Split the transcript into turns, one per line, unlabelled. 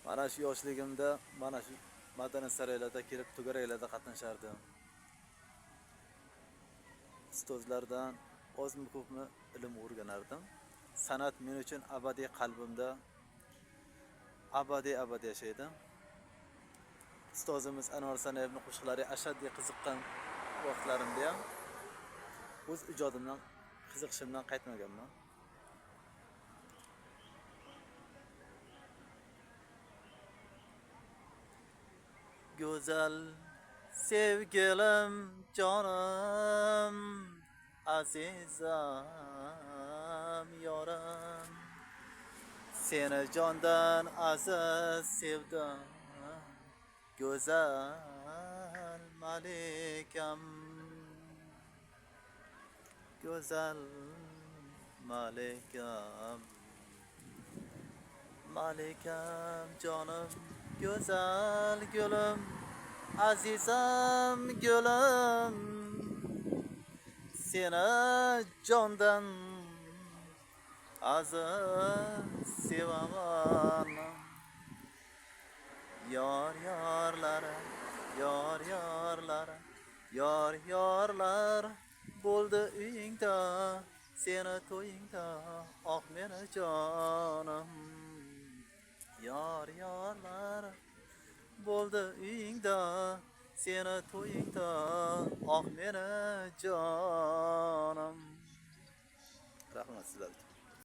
Mana shu yoshligimda mana shu madaniyat saroylarida kelib to'garaklarda qatnashardim. Ustozlardan ozmi ko'pmi ilm o'rganardim. San'at men uchun abadiy qalbimda abadiy yashaydi. Ustozimiz Anvar Sanayevning qo'shiqlari ashaddiy qiziqqan vaqtlarimda ham o'z ijodimdan qiziqishimdan qaytmaganman. Go'zal sevgilim, jonim, azizam, yorim, seni jondan aziz sevdim, go'zal malikam, go'zal malikam, malikam jonim, go'zal gulim, azizam gulim, seni jondan aziz sevaman. Yor yorlari, yor yorlari, yor yorlar bo'ldi uyingda, seni to'yingda, oh meni jonim. Yor yorlar bo'ldi uyingda, seni to'yingda, oh meni jonim. Rahmat sizlarga.